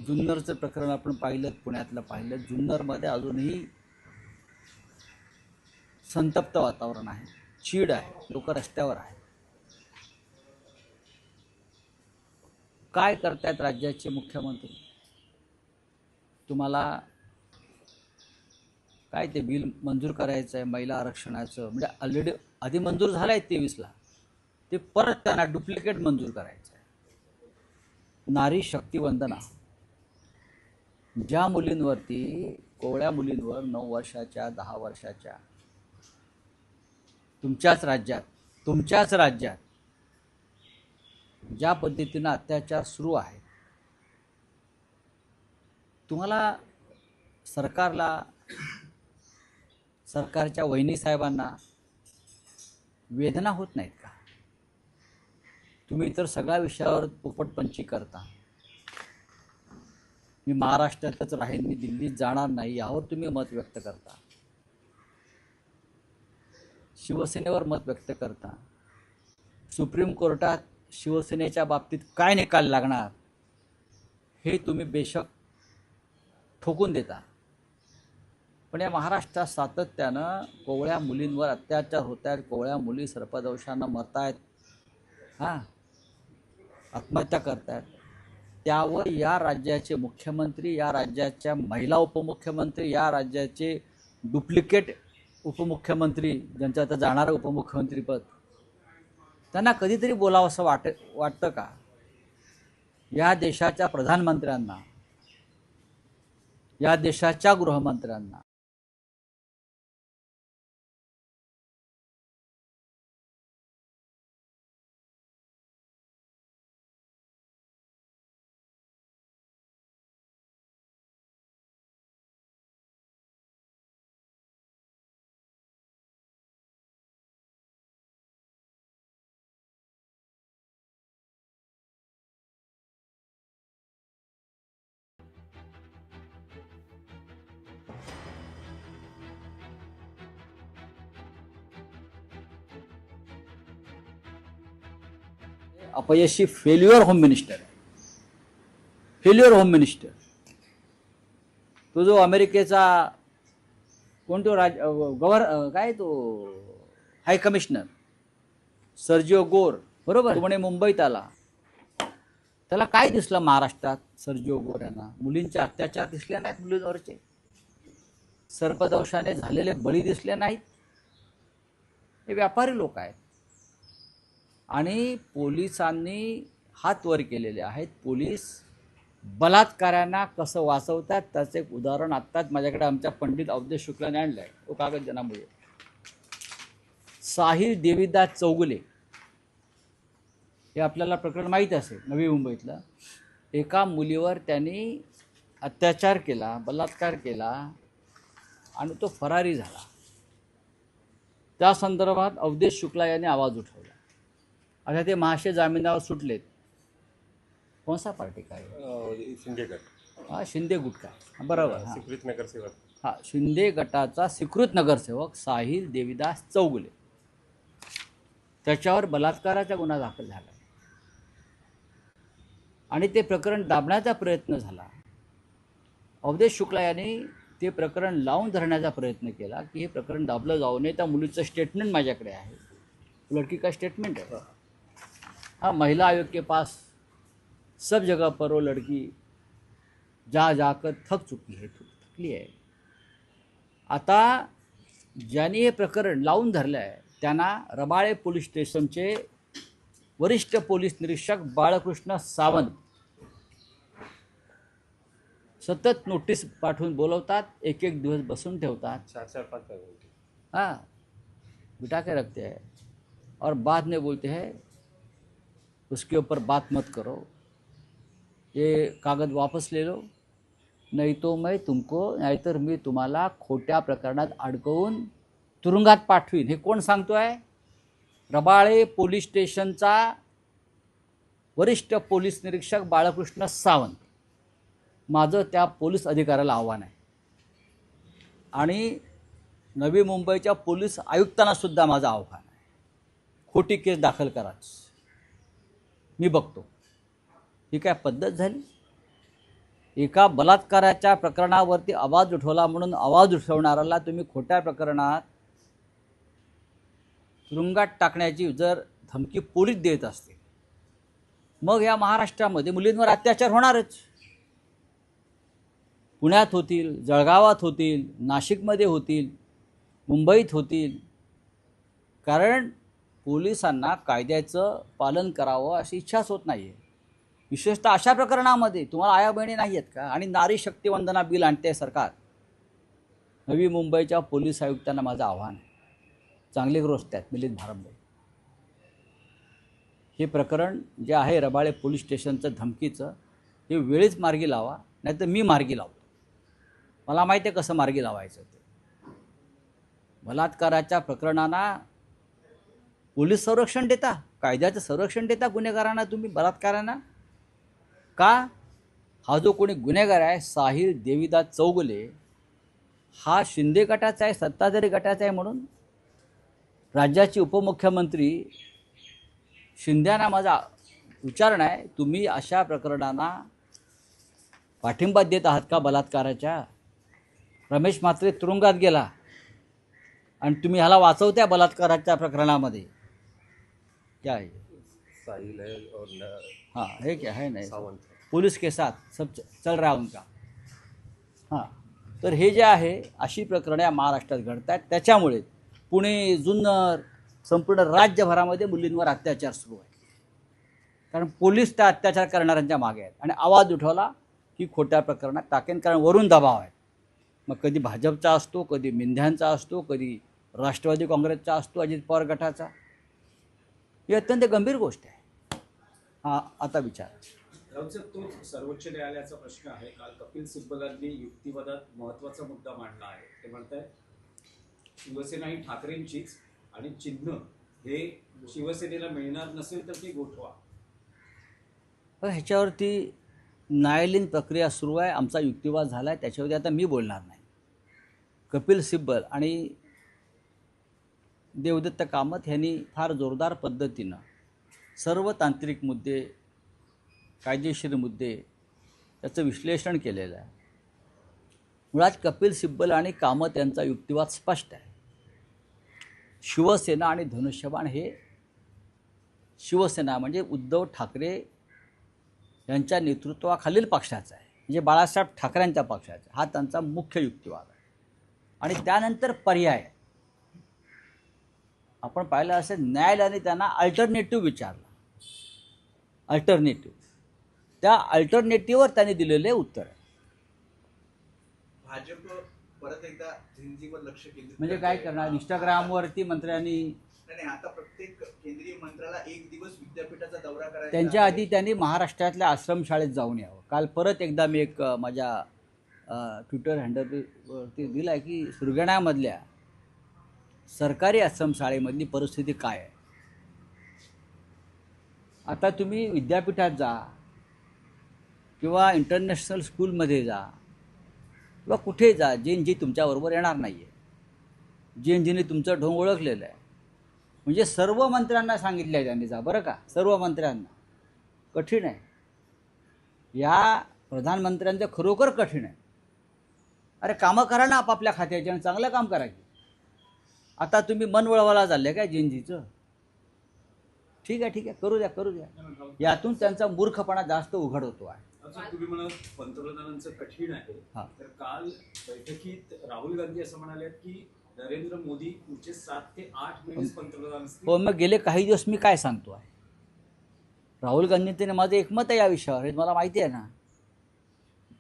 जुन्नरचं प्रकरण आपण पाहिलं, पुण्यातलं पाहिलं. जुन्नरमध्ये अजूनही संतप्त वातावरण आहे, चीड आहे, लोक रस्त्यावर आहेत. काय करतायत राज्याचे मुख्यमंत्री? तुम्हाला काय ते बिल मंजूर करायचं आहे महिला आरक्षणाचं, म्हणजे ऑलरेडी आधी मंजूर झालं आहे 23ला, ते परत त्यांना डुप्लिकेट मंजूर करायचं आहे. नारी शक्ती वंदना, ज्या मुलींवरती, कोवळ्या मुलींवर 9 वर्षाच्या 10 वर्षाच्या तुमच्याच राज्यात ज्या पद्धतीनं अत्याचार सुरू आहे, तुम्हाला सरकारच्या वहिनी साहेबांना वेदना होत नाहीत का? तुम्ही इतर सगळ्या विषयावर पोपटपंची करता. मी महाराष्ट्रातच राहीन, मी दिल्लीत जाणार नाही, यावर तुम्ही मत व्यक्त करता. शिवसेनेवर मत व्यक्त करता. सुप्रीम कोर्टात शिवसेनेच्या बाबतीत काय निकाल लागणार हे तुम्ही बेशक ठोकून देता. पण या महाराष्ट्रात सातत्यानं कोवळ्या मुलींवर अत्याचार होत आहेत, कोवळ्या मुली सर्पदंशानं मरत आहेत, आत्महत्या करत आहेत. त्यावर या राज्याचे मुख्यमंत्री, या राज्याच्या महिला उपमुख्यमंत्री, या राज्याचे डुप्लिकेट उपमुख्यमंत्री, ज्यांचं आता जाणारं उपमुख्यमंत्रीपद, त्यांना कधीतरी बोलावं असं वाटतं का? या देशाच्या प्रधानमंत्र्यांना, या देशाच्या गृहमंत्र्यांना अपयशी फेल्युअर होम मिनिस्टर आहे. Failure home minister. तो जो अमेरिकेचा कोणतो काय तो हाय कमिशनर सर्जिओ गोर, बरोबर, म्हणे मुंबईत आला. त्याला काय दिसलं महाराष्ट्रात? सर्जिओ गोर यांना मुलींचे अत्याचार दिसले नाहीत, मुलींवरचे सर्पदंशाने झालेले बळी दिसले नाहीत. हे व्यापारी लोक आहेत आणि पोलिसांनी हात वर केलेले आहेत. पोलीस बलात्काऱ्यांना कसं वाचवतात त्याचं एक उदाहरण आत्ताच माझ्याकडे आमच्या पंडित अवधेश शुक्लाने आणलं आहे. तो कागद जनामुळे साहिल देविदास चौगुले, हे आपल्याला प्रकरण माहीत असेल, नवी मुंबईतलं. एका मुलीवर त्यांनी अत्याचार केला, बलात्कार केला आणि तो फरारी झाला. त्या संदर्भात अवधेश शुक्ला यांनी आवाज उठवला. आता ते महाशय जामिनावर सुटलेत. कोणसा पार्टी काय? शिंदे गट. शिंदे गुट का, बरोबर. स्वीकृत नगरसेवक. शिंदे गटाचा स्वीकृत नगरसेवक साहिल देविदास चौगुले, त्याच्यावर बलात्काराचा गुन्हा दाखल झाला आणि ते प्रकरण दाबण्याचा प्रयत्न झाला. अवधेश शुक्ला यांनी ते प्रकरण लावून धरण्याचा प्रयत्न केला की हे प्रकरण दाबलं जाऊ नये. त्या मुलीचं स्टेटमेंट माझ्याकडे आहे. लड़की का स्टेटमेंट है. महिला आयोग के पास सब जगह पर वो लड़की जा जाकर थक चुकी है, थकली आहे. आता ज्यांनी हे प्रकरण लावून धरलं आहे त्यांना रबाळे पोलीस स्टेशनचे वरिष्ठ पोलीस निरीक्षक बाळकृष्ण सावंत सतत नोटीस पाठवून बोलवतात, एक एक दिवस बसून ठेवतात. 4-5 बिठा के रखते हैं और बाद में बोलते हैं उसके ऊपर बात मत करो, ये कागद वापस ले लो, नहीं तो मैं तुमको, नाहीतर मी तुम्हाला खोट्या प्रकरणात अडकवून तुरुंगात पाठवीन. हे कोण सांगतोय? रबाळे पोलीस स्टेशनचा वरिष्ठ पोलीस निरीक्षक बाळकृष्ण सावंत. माझं त्या पोलीस अधिकाऱ्याला आव्हान आहे आणि नवी मुंबईच्या पोलीस आयुक्तांना सुद्धा माझं आव्हान आहे, खोटी केस दाखल कराच. मी बघतो ही काय पद्धत झाली. एका बलात्काराच्या प्रकरणावरती आवाज उठवला म्हणून आवाज उठवणाऱ्याला तुम्ही खोट्या प्रकरणात तुरुंगात टाकण्याची जर धमकी पोलीस देत असते, मग या महाराष्ट्रामध्ये मुलींवर अत्याचार होणारच. पुण्यात होतील, जळगावात होतील, नाशिकमध्ये होतील, मुंबईत होतील. कारण पोलिसांना कायद्याचं पालन करावं अशी इच्छाच होत नाही आहे. विशेषतः अशा प्रकरणामध्ये तुम्हाला आया बहिणी नाही आहेत का? आणि नारी शक्ती वंदना बिल आणते सरकार. नवी मुंबईच्या पोलीस आयुक्तांना माझं आव्हान आहे, चांगले ग्रोस्त आहेत मिलिंद भारंबे, हे प्रकरण जे आहे रबाळे पोलीस स्टेशनचं धमकीचं, हे वेळीच मार्गी लावा, नाहीतर मी मार्गी लावतो. मला माहिती आहे कसं मार्गी लावायचं ते. बलात्काराच्या प्रकरणांना पोलीस संरक्षण देता, कायद्याचं संरक्षण देता गुन्हेगारांना तुम्ही, बलात्कारांना का? हा जो कोणी गुन्हेगार आहे साहिल देवीदास चौगुले, हा शिंदे गटाचा आहे, सत्ताधारी गटाचा आहे. म्हणून राज्याचे उपमुख्यमंत्री शिंदेना माझा विचारणं आहे, तुम्ही अशा प्रकरणांना पाठिंबा देत आहात का? बलात्काराच्या रमेश म्हात्रे तुरुंगात गेला आणि तुम्ही ह्याला वाचवत्या बलात्काराच्या प्रकरणामध्ये. क्या है? साहिल है और हाँ है क्या है नहीं, सावंत पुलिस के साथ सब चल रहा है उनका. हां, तर हे जे आहे अशी प्रकरणे या महाराष्ट्रात घडत आहेत. त्याच्यामुळे पुणे, जुन्नर, संपूर्ण राज्यभरामध्ये मुलींवर अत्याचार सुरू आहे. कारण पोलीस त्या अत्याचार करणाऱ्यांच्या मागे आहेत आणि आवाज उठवला की खोट्या प्रकरणात टाकेन, कारण वरून दबाव आहे. मग कधी भाजपचा असतो, कधी मिंध्यांचा असतो, कधी राष्ट्रवादी काँग्रेसचा असतो, अजित पवार गटाचा. ही अत्यंत गंभीर गोष्ट आहे. हां, आता विचार. राऊत साहेब, तो सर्वोच्च न्यायालयाचा प्रश्न आहे. काल कपिल सिब्बलांनी युक्तिवादात महत्त्वाचा मुद्दा मांडला आहे. ते म्हणतायत शिवसेना ही ठाकरेंचीच आणि चिन्ह हे शिवसेनेला मिळणार नसेल तर ती गोठवा. ह्याच्यावरती न्यायालयीन प्रक्रिया सुरू आहे. आमचा युक्तिवाद झाला आहे, त्याच्यावरती आता मी बोलणार नाही. कपिल सिब्बल आणि देवदत्त कामत यांनी फार जोरदार पद्धतीनं सर्व तांत्रिक मुद्दे, कायदेशीर मुद्दे त्याचं विश्लेषण केलेलं आहे. मुळात कपिल सिब्बल आणि कामत यांचा युक्तिवाद स्पष्ट आहे. शिवसेना आणि धनुष्यबाण हे, शिवसेना म्हणजे उद्धव ठाकरे यांच्या नेतृत्वाखालील पक्षाचा आहे, म्हणजे बाळासाहेब ठाकरेंच्या पक्षाचा, हा त्यांचा मुख्य युक्तिवाद आहे. आणि त्यानंतर पर्याय आपण पाहिलं असेल, न्यायालयाने त्यांना अल्टरनेटिव्ह विचारला. अल्टरनेटिव्ह, त्या अल्टरनेटिव्हवर त्यांनी दिलेले उत्तर आहे. भाजप परत एकदा झिंझीवर लक्ष केंद्रित म्हणजे काय करणार? इंस्टाग्रामवरती मंत्र्यांनी, नाही, आता प्रत्येक केंद्रीय मंत्र्याला एक दिवस विद्यापीठाचा दौरा करायचा. त्यांच्या आधी त्यांनी महाराष्ट्रातल्या आश्रमशाळेत जाऊन यावं. काल परत एकदा मी एक माझ्या ट्विटर हँडलवरती दिला आहे की सुरगाण्यामधल्या सरकारी आश्रमशाळेमधली परिस्थिती काय आहे. आता तुम्ही विद्यापीठात जा किंवा इंटरनॅशनल स्कूलमध्ये जा किंवा कुठे जा, जी तुमच्याबरोबर येणार नाही आहे. जीने तुमचं ढोंग ओळखलेलं आहे. म्हणजे सर्व मंत्र्यांना सांगितलं आहे त्यांनी जा, बरं का, सर्व मंत्र्यांना. कठीण आहे. या प्रधानमंत्र्यांचं खरोखर कठीण आहे. अरे कामं करा ना आपापल्या खात्याचे आणि चांगलं काम करा की. आता तुम्ही मन वळवायला चालले काय जीचं? ठीक आहे, करू द्या. यातून त्यांचा मूर्खपणा जास्त उघड होतो आहे. तुम्ही म्हणाल पंतप्रधानांचं कठीण आहे, तर काल बैठकीत राहुल गांधी असं म्हणाले की नरेंद्र मोदी पुढचे 7 ते 8 महिने पंतप्रधान असतील. हो, मग गेले काही दिवस मी काय सांगतो आहे, राहुल गांधींचे माझं एकमत आहे या विषयावर, हे मला माहिती आहे ना.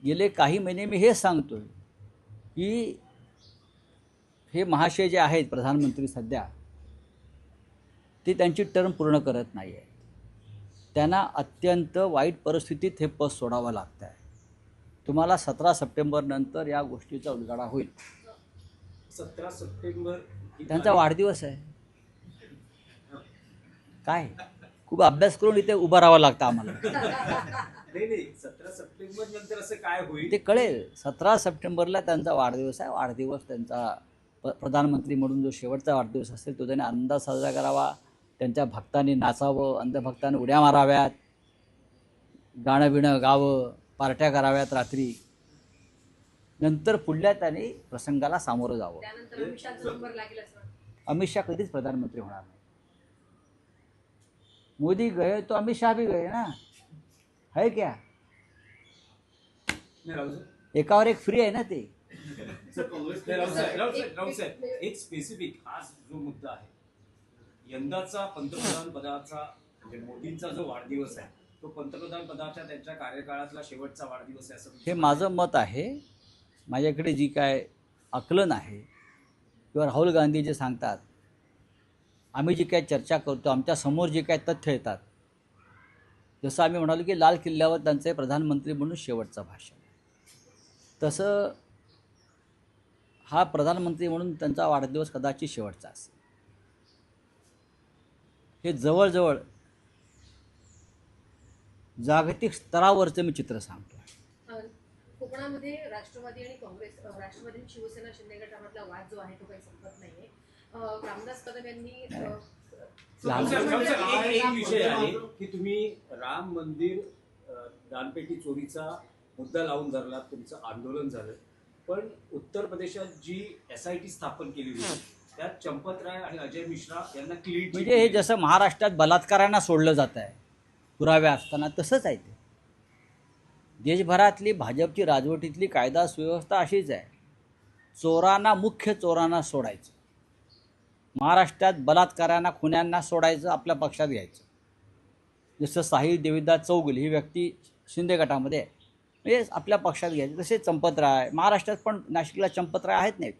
गेले काही महिने मी हेच सांगतो आहे की हे महाशय जे आहेत प्रधानमंत्री सध्या, ते त्यांची टर्म पूर्ण करत नाही आहे. त्यांना अत्यंत वाईट परिस्थितीत हे पद सोडावं लागतं आहे. तुम्हाला 17 सप्टेंबर नंतर या गोष्टीचा उलगडा होईल. 17 सप्टेंबर त्यांचा वाढदिवस आहे. काय खूप अभ्यास करून इथे उभं राहावं लागतं आम्हाला. नाही, 17 सप्टेंबर नंतर असं काय होईल ते कळेल. 17 सप्टेंबरला त्यांचा वाढदिवस आहे. वाढदिवस त्यांचा प्रधानमंत्री म्हणून जो शेवटचा वाढदिवस असेल तो त्याने आनंदात साजरा करावा. त्यांच्या भक्तांनी नाचावं, अंधभक्तांनी उड्या माराव्यात, गाणं बिणं गावं, पार्ट्या कराव्यात रात्री, नंतर पुढल्या त्याने प्रसंगाला सामोरं जावं. त्यानंतर अमित शहाचा नंबर लागेल असं वाटतं. अमित शहा कधीच प्रधानमंत्री होणार नाही. मोदी गए तो अमित शाह भी गए ना, है क्या? नाही, राहुल साहेब. एकावर एक फ्री आहे ना ते. सर काँग्रेस नाही, राहुल साहेब, एक स्पेसिफिक हा जो मुद्दा आहे, यंदाचा पंतप्रधान पदाचा म्हणजे मोदींचा जो वाढदिवस आहे तो पंतप्रधान पदाच्या त्यांच्या कार्यकाळातला शेवटचा वाढदिवस आहे असं हे माझं मत आहे. माझ्याकडे जी काय आकलन आहे किंवा राहुल गांधी जे सांगतात, आम्ही जी काय चर्चा करतो, आमच्यासमोर जे काय तथ्य येतात, जसं आम्ही म्हणालो की लाल किल्ल्यावर त्यांचे प्रधानमंत्री म्हणून शेवटचं भाषण, तसं हा प्रधानमंत्री म्हणून त्यांचा वाढदिवस कदाचित शेवटचा असेल. हे जवळजवळ जागतिक स्तरावरचं मी चित्र सांगतो. कोकणामध्ये राष्ट्रवादी आणि काँग्रेस, राष्ट्रवादी आणि शिवसेना शिंदे गटामधला वाद जो आहे तो काही संपत नाहीये. रामदास कदम यांनी राहुल साहेब, एक विषय आहे की तुम्ही राम मंदिर दानपेटी चोरीचा मुद्दा लावून धरलात, तुमचं आंदोलन झालं, पण उत्तर प्रदेशात जी SIT स्थापन केली होती त्यात चंपत राय आणि अजय मिश्रा यांना क्लीन म्हणजे हे जसं महाराष्ट्रात बलात्कारांना सोडलं जात आहे पुरावे असताना, तसंच आहे ते. देशभरातली भाजपची राजवटीतली कायदा सुव्यवस्था अशीच आहे, चोरांना, मुख्य चोरांना सोडायचं. महाराष्ट्रात बलात्कारांना, खुन्यांना सोडायचं, आपल्या पक्षात घ्यायचं. जसं साहिल देविदास चौगुले ही व्यक्ती शिंदे गटामध्ये आहे, म्हणजे आपल्या पक्षात घ्यायचं. तसे चंपतराय, महाराष्ट्रात पण नाशिकला चंपतराय आहेत नाहीत,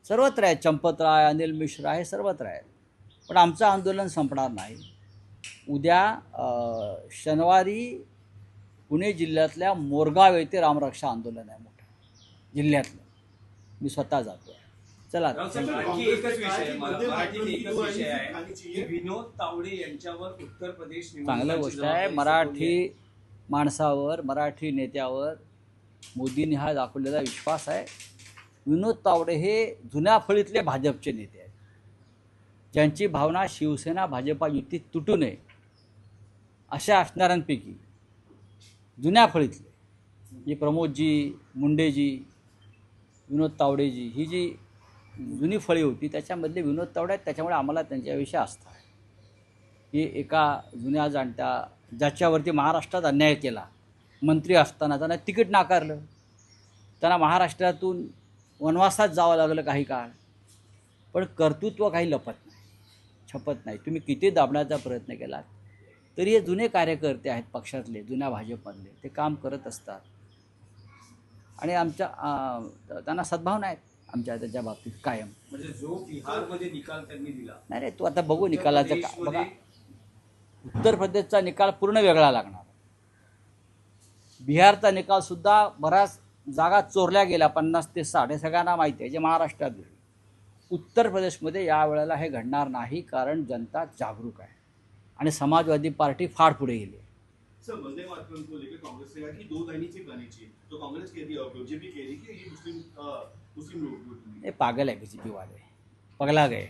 सर्वत्र आहेत. चंपतराय, अनिल मिश्रा हे सर्वत्र आहेत. पण आमचं आंदोलन संपणार नाही. उद्या शनिवारी पुणे जिल्ह्यातल्या मोरगाव येथे रामरक्षा आंदोलन आहे मोठं जिल्ह्यातलं. मी स्वतः जातो आहे. चला. राहुल साहेब, आणखी एकच विषय आहे, मराठीत एकच विषय आहे की विनोद तावडे यांच्यावर उत्तर प्रदेश चांगलं गोष्ट आहे. मराठी माणसावर, मराठी नेत्यावर मोदींनी हा दाखवलेला विश्वास आहे. विनोद तावडे हे जुन्या फळीतले भाजपचे नेते आहेत, ज्यांची भावना शिवसेना भाजपा युतीत तुटू नये अशा असणाऱ्यांपैकी जुन्या फळीतले जे प्रमोदजी, मुंडेजी, विनोद तावडेजी, ही जी जुनी फळी होती त्याच्यामधले विनोद तावडे आहेत. त्याच्यामुळे आम्हाला त्यांच्याविषयी आस्था आहे की एका जुन्या जाणत्या, ज्याच्यावरती महाराष्ट्रात अन्याय केला, मंत्री असताना त्यांना तिकीट नाकारलं, त्यांना महाराष्ट्रातून वनवासात जावं लागलं काही काळ, पण कर्तृत्व काही लपत नाही, छपत नाही. तुम्ही किती दाबण्याचा प्रयत्न केलात तरी हे जुने कार्यकर्ते आहेत पक्षातले, जुन्या भाजपमधले, ते काम करत असतात. आणि आमच्या त्यांना सद्भावना आहेत आमच्या त्याच्या बाबतीत कायम. म्हणजे जो बिहारमध्ये निकाल त्यांनी दिला, नाही रे, तू आता बघू निकालाचं का. बघा, उत्तर प्रदेशचा निकाल पूर्ण वेगळा लागणार. बिहारचा निकालसुद्धा बऱ्याच जागा चोरल्या गेल्या, 50 ते 60, हे सगळ्यांना माहिती आहे, जे महाराष्ट्रात गेले. उत्तर प्रदेशमध्ये यावेळेला हे घडणार नाही, कारण जनता जागरूक आहे आणि समाजवादी पार्टी फार पुढे गेली. सर, वंदे मातरम को लेकर कांग्रेस ने कहा कि 2 लाइनें चाहिए गाने चाहिए, तो कांग्रेस कह रही है और बीजेपी कह रही है कि ये मुस्लिम लोग ये पागल है बीजेपी वाले, पगला गए.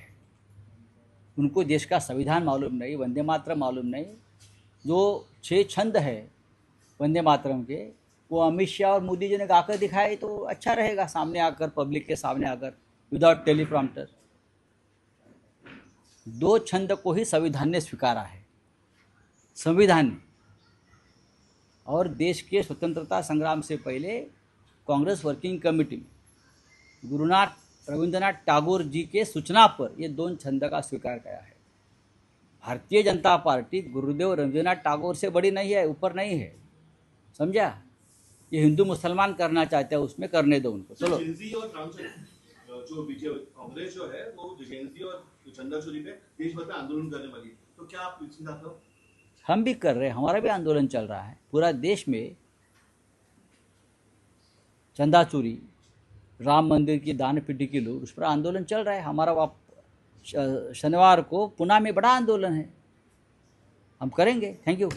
उनको देश का संविधान मालूम नहीं, वंदे मातरम मालूम नहीं. जो 6 छंद है वंदे मातरम के, वो अमित शाह और मोदी जी ने गाकर दिखाए तो अच्छा रहेगा, सामने आकर, पब्लिक के सामने आकर, विदाउट टेलीप्रॉम्प्टर. 2 छंद को ही संविधान ने स्वीकारा है, संविधान ने. और देश के स्वतंत्रता संग्राम से पहले कांग्रेस वर्किंग कमेटी में रविंद्रनाथ टैगोर जी के सूचना पर ये 2 छंद का स्वीकार किया है. भारतीय जनता पार्टी गुरुदेव रविंद्रनाथ टैगोर से बड़ी नहीं है, ऊपर नहीं है, समझा. ये हिंदू मुसलमान करना चाहते हैं, उसमें करने दो उनको. चलो. जेनजी और जो बीजेपी कांग्रेस जो है वो जेनजी और चंदा चोरी पे देश भर में आंदोलन करने वाली, तो क्या आप इसके साथ हो? हम भी कर रहे हैं, हमारा भी आंदोलन चल रहा है. पूरा देश में चंदा चोरी, राम मंदिर की दान पेटी की लूट, उस पर आंदोलन चल रहा है. हमारा शनिवार को पुणे में बड़ा आंदोलन है, हम करेंगे. Thank you.